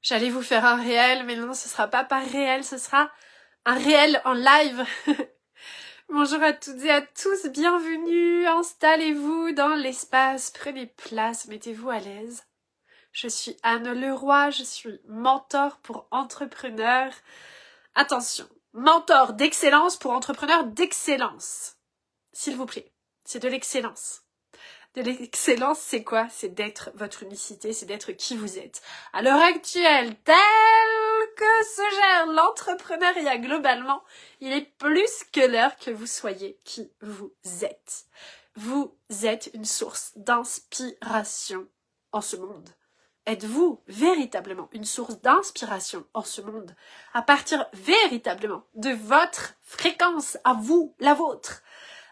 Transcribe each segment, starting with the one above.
J'allais vous faire un réel, mais non, ce sera pas par réel, ce sera un réel en live. Bonjour à toutes et à tous, bienvenue, installez-vous dans l'espace, prenez place, mettez-vous à l'aise. Je suis Anne Leroy, je suis mentor pour entrepreneurs. Attention, mentor d'excellence pour entrepreneurs d'excellence. S'il vous plaît, c'est de l'excellence. De l'excellence, c'est quoi? C'est d'être votre unicité, c'est d'être qui vous êtes. À l'heure actuelle, tel que se gère l'entrepreneuriat globalement, il est plus que l'heure que vous soyez qui vous êtes. Vous êtes une source d'inspiration en ce monde. Êtes-vous véritablement une source d'inspiration en ce monde à partir véritablement de votre fréquence, à vous, la vôtre?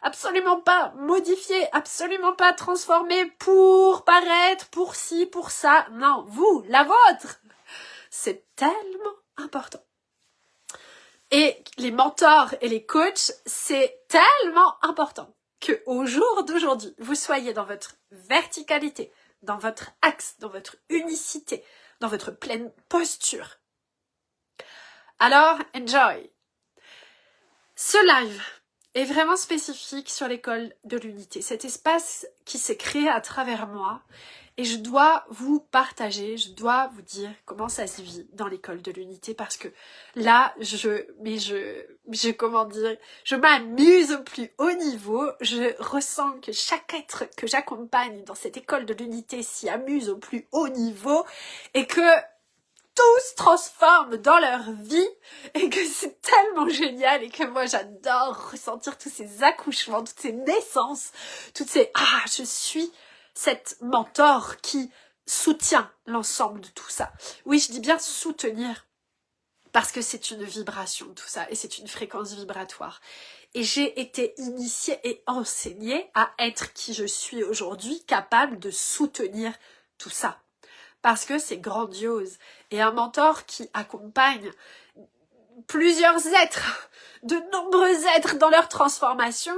Absolument pas modifié, absolument pas transformé pour paraître, pour ci, pour ça. Non, vous, la vôtre. C'est tellement important. Et les mentors et les coachs, c'est tellement important que au jour d'aujourd'hui, vous soyez dans votre verticalité, dans votre axe, dans votre unicité, dans votre pleine posture. Alors, enjoy. Ce live est vraiment spécifique sur l'école de l'unité, cet espace qui s'est créé à travers moi, et je dois vous partager, je dois vous dire comment ça se vit dans l'école de l'unité, parce que là, je m'amuse au plus haut niveau, je ressens que chaque être que j'accompagne dans cette école de l'unité s'y amuse au plus haut niveau, et que tous transforment dans leur vie et que c'est tellement génial et que moi j'adore ressentir tous ces accouchements, toutes ces naissances, toutes ces je suis cette mentor qui soutient l'ensemble de tout ça. Oui, je dis bien soutenir parce que c'est une vibration tout ça et c'est une fréquence vibratoire. Et j'ai été initiée et enseignée à être qui je suis aujourd'hui, capable de soutenir tout ça. Parce que c'est grandiose. Et un mentor qui accompagne plusieurs êtres, de nombreux êtres dans leur transformation,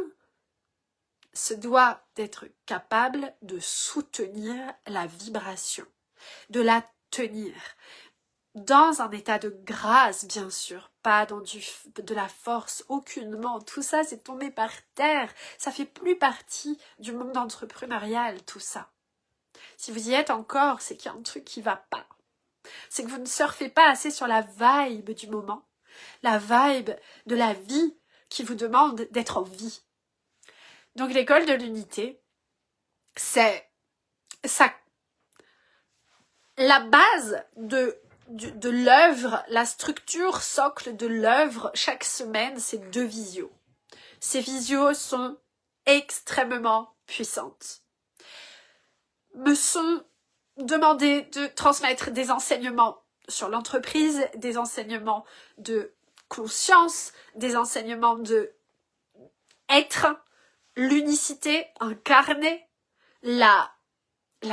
se doit d'être capable de soutenir la vibration, de la tenir, dans un état de grâce, bien sûr, pas dans de la force, aucunement. Tout ça, c'est tombé par terre. Ça fait plus partie du monde entrepreneurial, tout ça. Si vous y êtes encore, c'est qu'il y a un truc qui va pas. C'est que vous ne surfez pas assez sur la vibe du moment, la vibe de la vie qui vous demande d'être en vie. Donc l'école de l'unité, c'est ça, la base de l'œuvre, la structure socle de l'œuvre chaque semaine, c'est 2 visios. Ces visios sont extrêmement puissantes. Me sont demandé de transmettre des enseignements sur l'entreprise, des enseignements de conscience, des enseignements de être, l'unicité incarnée, la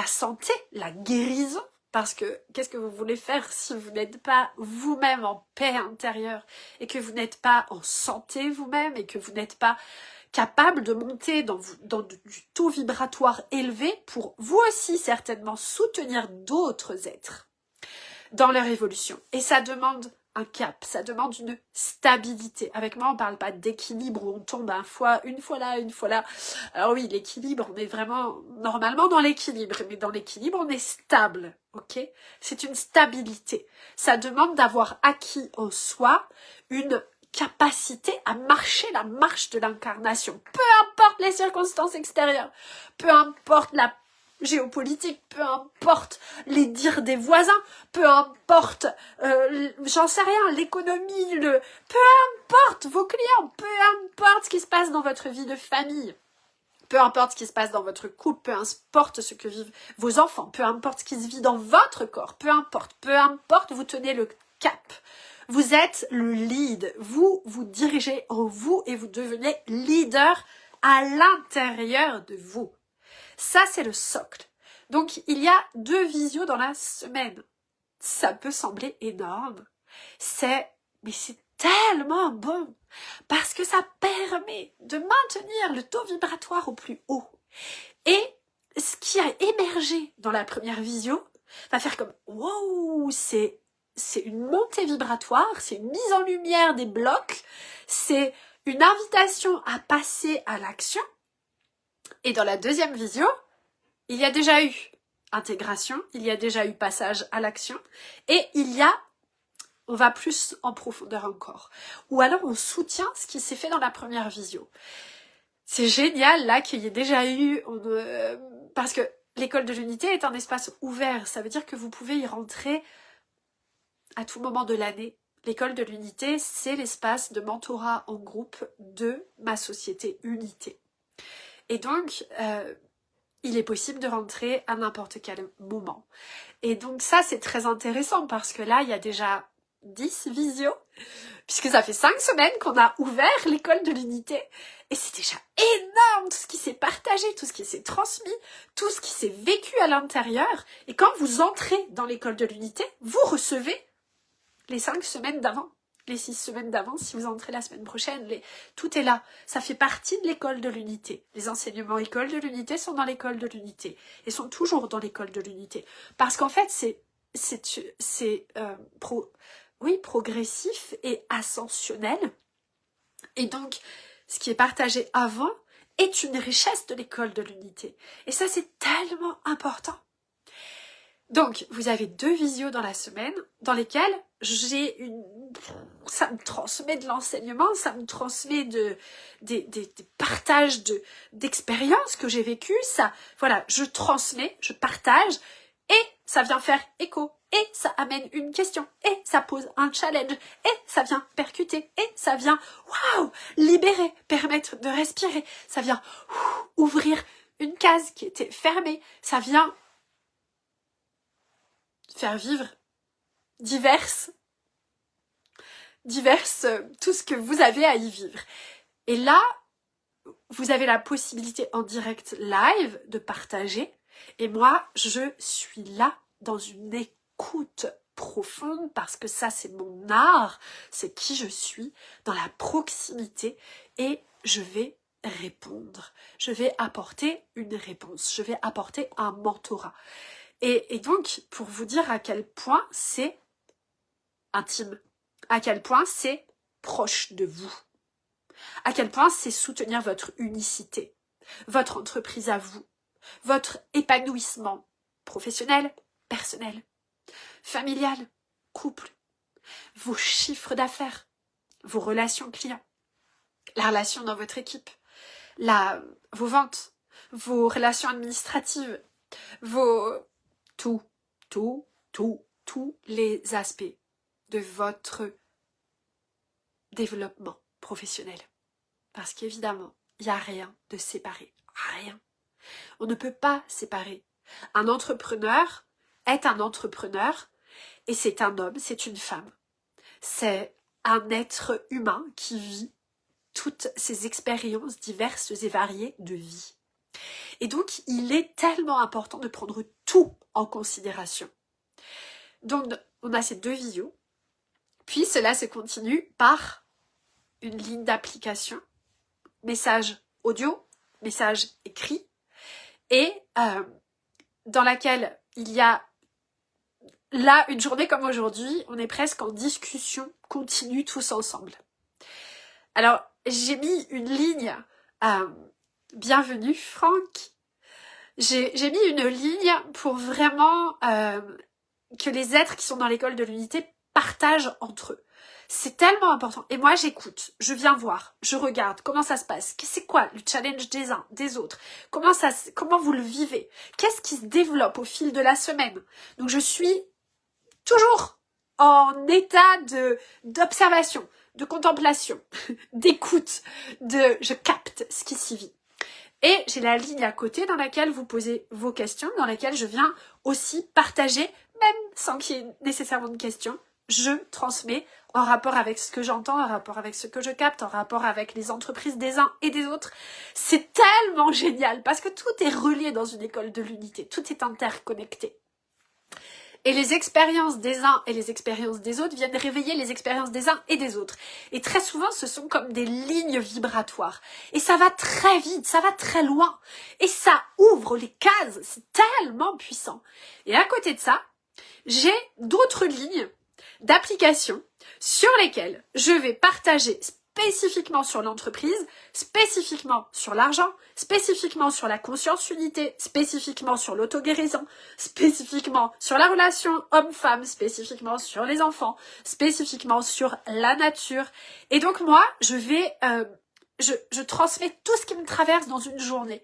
santé, la guérison. Parce que qu'est-ce que vous voulez faire si vous n'êtes pas vous-même en paix intérieure et que vous n'êtes pas en santé vous-même et que vous n'êtes pas capable de monter dans du taux vibratoire élevé pour vous aussi certainement soutenir d'autres êtres dans leur évolution. Et ça demande un cap, ça demande une stabilité. Avec moi, on parle pas d'équilibre où on tombe une fois là, une fois là. Alors oui, l'équilibre, on est vraiment normalement dans l'équilibre, mais dans l'équilibre, on est stable, ok? C'est une stabilité. Ça demande d'avoir acquis en soi une capacité à marcher la marche de l'incarnation. Peu importe les circonstances extérieures, peu importe la géopolitique, peu importe les dires des voisins, peu importe, j'en sais rien, l'économie, peu importe vos clients, peu importe ce qui se passe dans votre vie de famille, peu importe ce qui se passe dans votre couple, peu importe ce que vivent vos enfants, peu importe ce qui se vit dans votre corps, peu importe, vous tenez le cap. Vous êtes le lead, vous dirigez en vous et vous devenez leader à l'intérieur de vous. Ça, c'est le socle. Donc, il y a 2 visios dans la semaine. Ça peut sembler énorme. Mais c'est tellement bon. Parce que ça permet de maintenir le taux vibratoire au plus haut. Et ce qui a émergé dans la première visio va faire comme, wow, c'est c'est une montée vibratoire, c'est une mise en lumière des blocs, c'est une invitation à passer à l'action. Et dans la deuxième visio, il y a déjà eu intégration, il y a déjà eu passage à l'action, et on va plus en profondeur encore. Ou alors on soutient ce qui s'est fait dans la première visio. C'est génial là qu'il y ait déjà eu, parce que l'école de l'unité est un espace ouvert, ça veut dire que vous pouvez y rentrer à tout moment de l'année. L'école de l'unité, c'est l'espace de mentorat en groupe de ma société Unité. Et donc, il est possible de rentrer à n'importe quel moment. Et donc ça, c'est très intéressant parce que là, il y a déjà 10 visios, puisque ça fait 5 semaines qu'on a ouvert l'école de l'unité. Et c'est déjà énorme tout ce qui s'est partagé, tout ce qui s'est transmis, tout ce qui s'est vécu à l'intérieur. Et quand vous entrez dans l'école de l'unité, vous recevez les 5 semaines d'avant, les 6 semaines d'avant, si vous entrez la semaine prochaine, tout est là. Ça fait partie de l'école de l'unité. Les enseignements école de l'unité sont dans l'école de l'unité et sont toujours dans l'école de l'unité. Parce qu'en fait, c'est progressif et ascensionnel. Et donc, ce qui est partagé avant est une richesse de l'école de l'unité. Et ça, c'est tellement important. Donc, vous avez 2 visios dans la semaine dans lesquelles ça me transmet de l'enseignement, ça me transmet des partages d'expériences que j'ai vécues. Ça, voilà, je transmets, je partage et ça vient faire écho. Et ça amène une question, et ça pose un challenge, et ça vient percuter, et ça vient, libérer, permettre de respirer, ça vient ouvrir une case qui était fermée, ça vient faire vivre diverses, tout ce que vous avez à y vivre. Et là, vous avez la possibilité en direct live de partager, et moi, je suis là dans une écoute profonde parce que ça c'est mon art, c'est qui je suis dans la proximité et je vais répondre, je vais apporter une réponse, je vais apporter un mentorat. Et donc pour vous dire à quel point c'est intime, à quel point c'est proche de vous, à quel point c'est soutenir votre unicité, votre entreprise à vous, votre épanouissement professionnel, personnel, familial, couple, vos chiffres d'affaires, vos relations clients, la relation dans votre équipe, vos ventes, vos relations administratives, tous les aspects de votre développement professionnel. Parce qu'évidemment, il n'y a rien de séparé. Rien. On ne peut pas séparer. Un entrepreneur est un entrepreneur et c'est un homme, c'est une femme. C'est un être humain qui vit toutes ces expériences diverses et variées de vie. Et donc, il est tellement important de prendre tout en considération. Donc, on a ces 2 visios. Puis, cela se continue par une ligne d'application, message audio, message écrit, et dans laquelle il y a, là, une journée comme aujourd'hui, on est presque en discussion continue tous ensemble. Alors, j'ai mis une ligne, bienvenue Franck, j'ai mis une ligne pour vraiment que les êtres qui sont dans l'école de l'unité partagent entre eux. C'est tellement important. Et moi, j'écoute, je viens voir, je regarde comment ça se passe. C'est quoi le challenge des uns, des autres? Comment vous le vivez? Qu'est-ce qui se développe au fil de la semaine? Donc, je suis toujours en état d'observation, de contemplation, d'écoute, je capte ce qui s'y vit. Et j'ai la ligne à côté dans laquelle vous posez vos questions, dans laquelle je viens aussi partager, même sans qu'il y ait nécessairement de questions, je transmets en rapport avec ce que j'entends, en rapport avec ce que je capte, en rapport avec les entreprises des uns et des autres. C'est tellement génial parce que tout est relié dans une école de l'unité, tout est interconnecté. Et les expériences des uns et les expériences des autres viennent réveiller les expériences des uns et des autres. Et très souvent, ce sont comme des lignes vibratoires. Et ça va très vite, ça va très loin. Et ça ouvre les cases, c'est tellement puissant. Et à côté de ça, j'ai d'autres lignes d'applications sur lesquelles je vais partager spécifiquement sur l'entreprise, spécifiquement sur l'argent, spécifiquement sur la conscience unité, spécifiquement sur l'auto-guérison, spécifiquement sur la relation homme-femme, spécifiquement sur les enfants, spécifiquement sur la nature. Et donc moi, je transmets tout ce qui me traverse dans une journée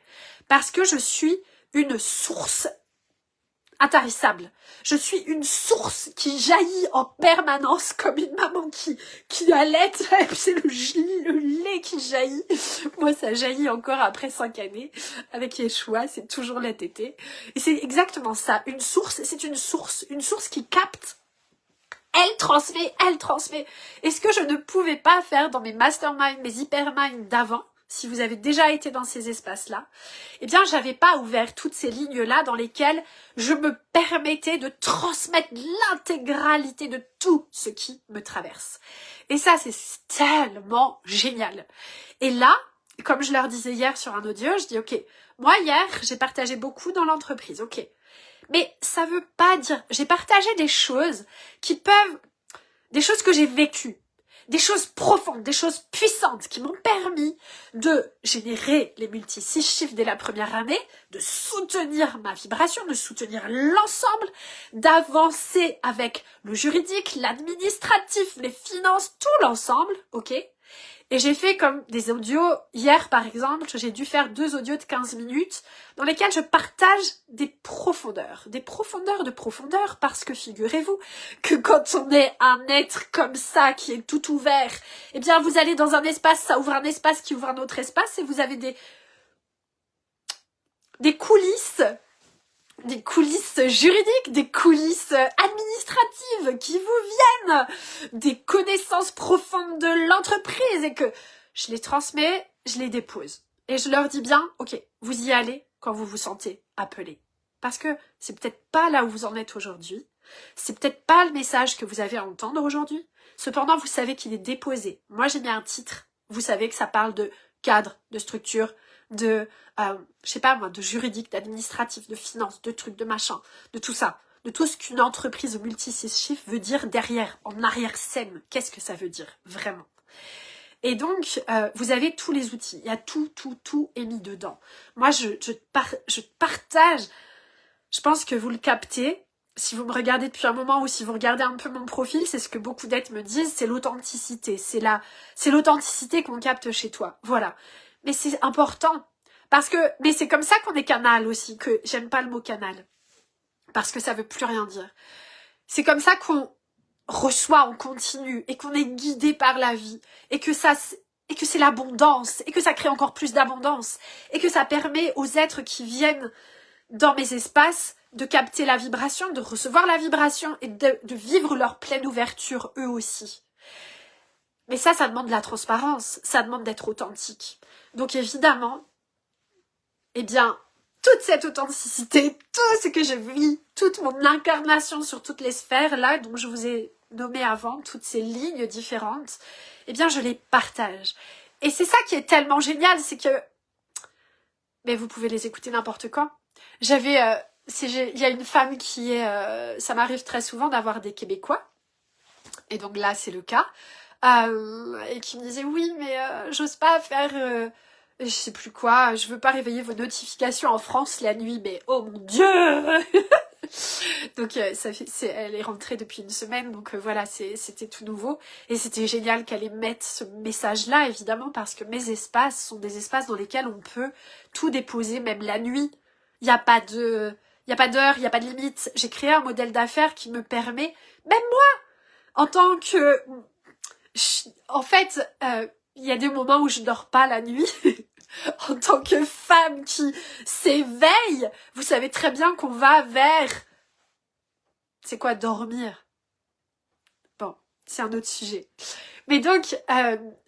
parce que je suis une source intarissable. Je suis une source qui jaillit en permanence comme une maman qui allait, c'est le lait qui jaillit. Moi, ça jaillit encore après 5 années. Avec Yeshua, c'est toujours lait tété. Et c'est exactement ça. Une source, c'est une source qui capte. Elle transmet. Et ce que je ne pouvais pas faire dans mes masterminds, mes hyperminds d'avant, si vous avez déjà été dans ces espaces-là, eh bien, j'avais pas ouvert toutes ces lignes-là dans lesquelles je me permettais de transmettre l'intégralité de tout ce qui me traverse. Et ça, c'est tellement génial. Et là, comme je leur disais hier sur un audio, je dis, ok, moi, hier, j'ai partagé beaucoup dans l'entreprise, ok. Mais ça veut pas dire, j'ai partagé des choses des choses que j'ai vécues. Des choses profondes, des choses puissantes qui m'ont permis de générer les multi-6 chiffres dès la première année, de soutenir ma vibration, de soutenir l'ensemble, d'avancer avec le juridique, l'administratif, les finances, tout l'ensemble, ok ? Et j'ai fait comme des audios, hier par exemple, j'ai dû faire 2 audios de 15 minutes dans lesquels je partage des profondeurs de profondeur, parce que figurez-vous que quand on est un être comme ça, qui est tout ouvert, eh bien vous allez dans un espace, ça ouvre un espace qui ouvre un autre espace, et vous avez des coulisses juridiques, des coulisses administratives qui vous viennent, des connaissances profondes de l'entreprise, et que je les transmets, je les dépose. Et je leur dis bien, ok, vous y allez quand vous vous sentez appelé. Parce que c'est peut-être pas là où vous en êtes aujourd'hui, c'est peut-être pas le message que vous avez à entendre aujourd'hui, cependant vous savez qu'il est déposé. Moi j'ai mis un titre, vous savez que ça parle de cadre, de structure, de, je sais pas moi, de juridique, d'administratif, de finance, de trucs, de machin, de tout ça, de tout ce qu'une entreprise multi-6 chiffres veut dire derrière, en arrière-scène. Qu'est-ce que ça veut dire, vraiment? Et donc, vous avez tous les outils, il y a tout est mis dedans. Moi, je partage, je pense que vous le captez, si vous me regardez depuis un moment ou si vous regardez un peu mon profil, c'est ce que beaucoup d'êtres me disent, c'est l'authenticité, c'est l'authenticité qu'on capte chez toi, voilà. Mais c'est important, mais c'est comme ça qu'on est canal aussi, que j'aime pas le mot canal, parce que ça veut plus rien dire. C'est comme ça qu'on reçoit, on continue, et qu'on est guidé par la vie, et que c'est l'abondance, et que ça crée encore plus d'abondance, et que ça permet aux êtres qui viennent dans mes espaces de capter la vibration, de recevoir la vibration, et de vivre leur pleine ouverture eux aussi. Mais ça demande de la transparence, ça demande d'être authentique. Donc évidemment, eh bien, toute cette authenticité, tout ce que je vis, toute mon incarnation sur toutes les sphères, là, dont je vous ai nommé avant, toutes ces lignes différentes, eh bien, je les partage. Et c'est ça qui est tellement génial, c'est que, mais vous pouvez les écouter n'importe quand. Il y a une femme qui est, ça m'arrive très souvent d'avoir des Québécois, et donc là, c'est le cas, et qui me disait oui mais j'ose pas faire je sais plus quoi, je veux pas réveiller vos notifications en France la nuit, mais oh mon Dieu. Donc elle est rentrée depuis une semaine, donc voilà, c'était tout nouveau, et c'était génial qu'elle émette ce message là, évidemment, parce que mes espaces sont des espaces dans lesquels on peut tout déposer, même la nuit. Il y a pas d'heure, il y a pas de limite. J'ai créé un modèle d'affaires qui me permet, même moi, en tant que... En fait, il y a des moments où je dors pas la nuit. En tant que femme qui s'éveille, vous savez très bien qu'on va vers... C'est quoi, dormir? Bon, c'est un autre sujet. Mais donc,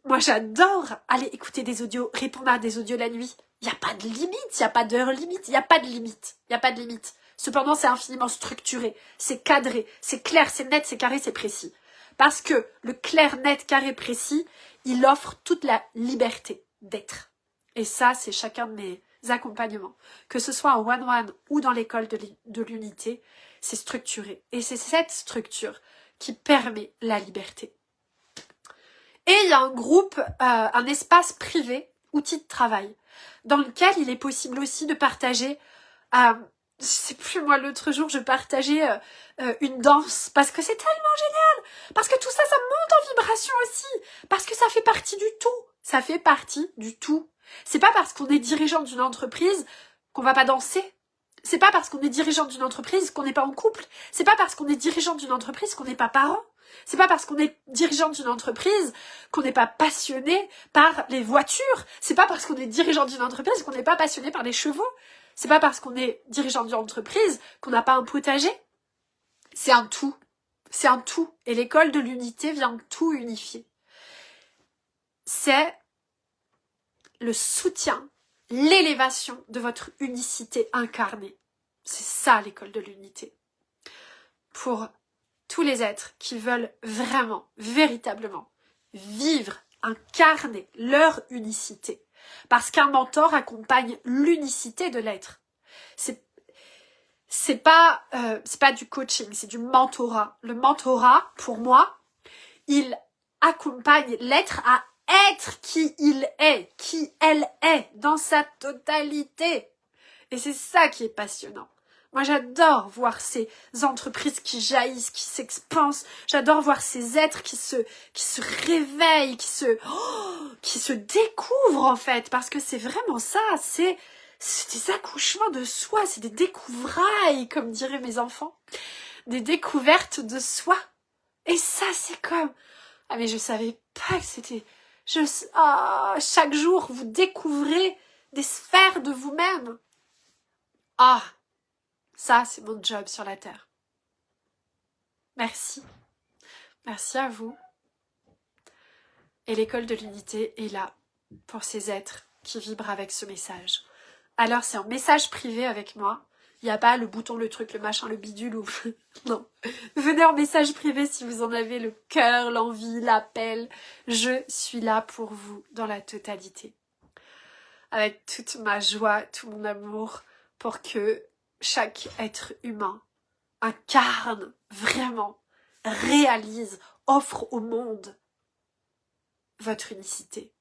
moi j'adore aller écouter des audios, répondre à des audios la nuit. Il n'y a pas de limite, il n'y a pas d'heure limite, il n'y a pas de limite. Il n'y a pas de limite. Cependant, c'est infiniment structuré, c'est cadré, c'est clair, c'est net, c'est carré, c'est précis. Parce que le clair, net, carré, précis, il offre toute la liberté d'être. Et ça, c'est chacun de mes accompagnements. Que ce soit en one-one ou dans l'école de l'unité, c'est structuré. Et c'est cette structure qui permet la liberté. Et il y a un groupe, un espace privé, outil de travail, dans lequel il est possible aussi de partager, je sais plus moi, l'autre jour je partageais une danse, parce que c'est tellement génial, parce que tout ça, ça monte en vibration aussi, parce que ça fait partie du tout, ça fait partie du tout. C'est pas parce qu'on est dirigeant d'une entreprise qu'on va pas danser. C'est pas parce qu'on est dirigeant d'une entreprise qu'on n'est pas en couple. C'est pas parce qu'on est dirigeant d'une entreprise qu'on n'est pas parent. C'est pas parce qu'on est dirigeant d'une entreprise qu'on n'est pas passionné par les voitures. C'est pas parce qu'on est dirigeant d'une entreprise qu'on n'est pas passionné par les chevaux. C'est pas parce qu'on est dirigeant d'une entreprise qu'on n'a pas un potager. C'est un tout. C'est un tout. Et l'école de l'unité vient tout unifier. C'est le soutien, l'élévation de votre unicité incarnée. C'est ça l'école de l'unité. Pour tous les êtres qui veulent vraiment, véritablement vivre, incarner leur unicité. Parce qu'un mentor accompagne l'unicité de l'être. C'est pas du coaching, c'est du mentorat. Le mentorat, pour moi, il accompagne l'être à être qui il est, qui elle est, dans sa totalité. Et c'est ça qui est passionnant. Moi, j'adore voir ces entreprises qui jaillissent, qui s'expansent. J'adore voir ces êtres qui se réveillent, qui se découvrent, en fait. Parce que c'est vraiment ça. C'est des accouchements de soi. C'est des découvrailles, comme diraient mes enfants. Des découvertes de soi. Et ça, c'est comme... Ah, mais je savais pas que c'était... chaque jour, vous découvrez des sphères de vous-même. Ah, ça, c'est mon job sur la Terre. Merci. Merci à vous. Et l'école de l'unité est là pour ces êtres qui vibrent avec ce message. Alors, c'est un message privé avec moi. Il n'y a pas le bouton, le truc, le machin, le bidule ou... Non. Venez en message privé si vous en avez le cœur, l'envie, l'appel. Je suis là pour vous dans la totalité. Avec toute ma joie, tout mon amour, pour que chaque être humain incarne vraiment, réalise, offre au monde votre unicité,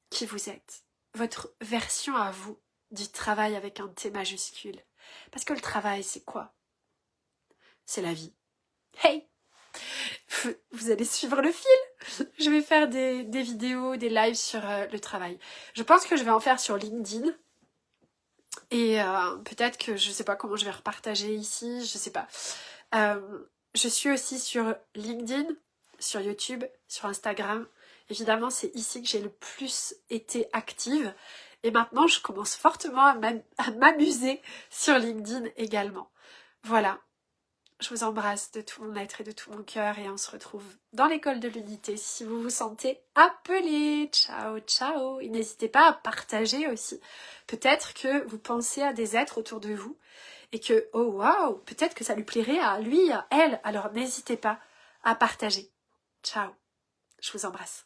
qui vous êtes, votre version à vous du travail avec un T majuscule. Parce que le travail, c'est quoi? C'est la vie. Hey! Vous allez suivre le fil. Je vais faire des vidéos, des lives sur le travail. Je pense que je vais en faire sur LinkedIn. Et peut-être que je sais pas comment je vais repartager ici, je sais pas. Je suis aussi sur LinkedIn, sur YouTube, sur Instagram. Évidemment, c'est ici que j'ai le plus été active. Et maintenant, je commence fortement à m'amuser sur LinkedIn également. Voilà. Je vous embrasse de tout mon être et de tout mon cœur et on se retrouve dans l'école de l'unité si vous vous sentez appelé. Ciao, ciao. Et n'hésitez pas à partager aussi. Peut-être que vous pensez à des êtres autour de vous et que, oh waouh, peut-être que ça lui plairait à lui, à elle. Alors n'hésitez pas à partager. Ciao. Je vous embrasse.